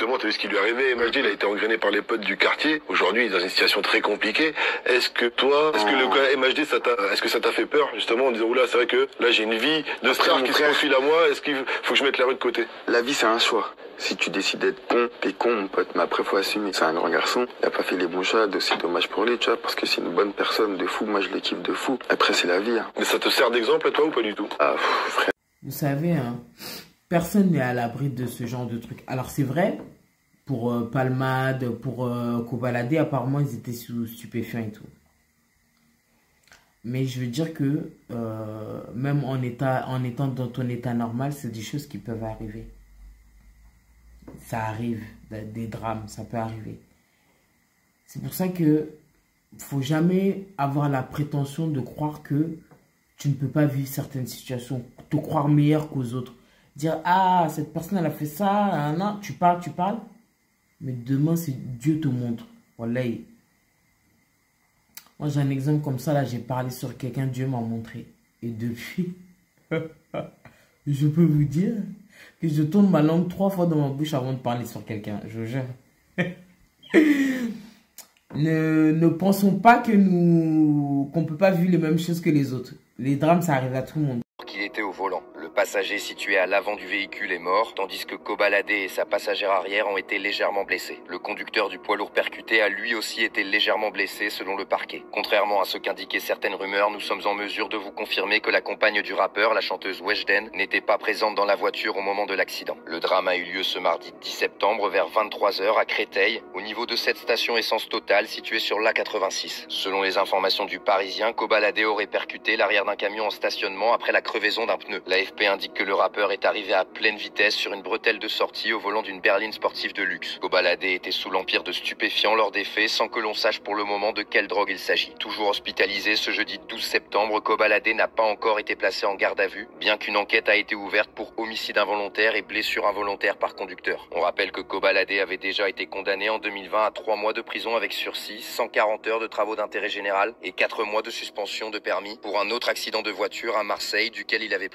justement, tu as vu ce qui lui est arrivé. MHD, il a été engrainé par les potes du quartier. Aujourd'hui, il est dans une situation très compliquée. Est-ce que toi, est-ce que le cas MHD, est-ce que ça t'a fait peur, justement, en disant, oula, c'est vrai que là, j'ai une vie de star qui se profile à moi, est-ce qu'il faut que je mette la rue de côté? La vie, c'est un choix. Si tu décides d'être con, t'es con, mon pote. Mais après, faut assumer. C'est un grand garçon. Il a pas fait les bons choix. C'est dommage pour lui, tu vois, parce que c'est une bonne personne de fou. Moi, je le kiffe de fou. Après, c'est la vie. Hein. Mais ça te sert d'exemple à toi ou pas du tout? Ah, frère. Vous savez, hein, personne n'est à l'abri de ce genre de truc. Alors, c'est vrai, pour Palmade, pour Kobalade, apparemment, ils étaient sous stupéfiants et tout. Mais je veux dire que même en étant dans ton état normal, c'est des choses qui peuvent arriver. Ça arrive, des drames, ça peut arriver. C'est pour ça que faut jamais avoir la prétention de croire que tu ne peux pas vivre certaines situations, te croire meilleur qu'aux autres. Dire, ah, cette personne, elle a fait ça, non, tu parles, mais demain, c'est Dieu te montre. Voilà. Moi, j'ai un exemple comme ça, là, j'ai parlé sur quelqu'un, Dieu m'a montré. Et depuis, je peux vous dire que je tourne ma langue 3 fois dans ma bouche avant de parler sur quelqu'un, je vous jure. Ne pensons pas que qu'on peut pas vivre les mêmes choses que les autres. Les drames, ça arrive à tout le monde. Qu'il était au volant. Le passager situé à l'avant du véhicule est mort, tandis que Kobalade et sa passagère arrière ont été légèrement blessés. Le conducteur du poids lourd percuté a lui aussi été légèrement blessé selon le parquet. Contrairement à ce qu'indiquaient certaines rumeurs, nous sommes en mesure de vous confirmer que la compagne du rappeur, la chanteuse Weshden, n'était pas présente dans la voiture au moment de l'accident. Le drame a eu lieu ce mardi 10 septembre vers 23 h à Créteil, au niveau de cette station essence Total située sur l'A86. Selon les informations du Parisien, Kobalade aurait percuté l'arrière d'un camion en stationnement après la crevaison d'un pneu. L'AFP indique que le rappeur est arrivé à pleine vitesse sur une bretelle de sortie au volant d'une berline sportive de luxe. Kobalade était sous l'empire de stupéfiants lors des faits sans que l'on sache pour le moment de quelle drogue il s'agit. Toujours hospitalisé ce jeudi 12 septembre, Kobalade n'a pas encore été placé en garde à vue, bien qu'une enquête a été ouverte pour homicide involontaire et blessure involontaire par conducteur. On rappelle que Kobalade avait déjà été condamné en 2020 à 3 mois de prison avec sursis, 140 heures de travaux d'intérêt général et 4 mois de suspension de permis pour un autre accident de voiture à Marseille duquel il avait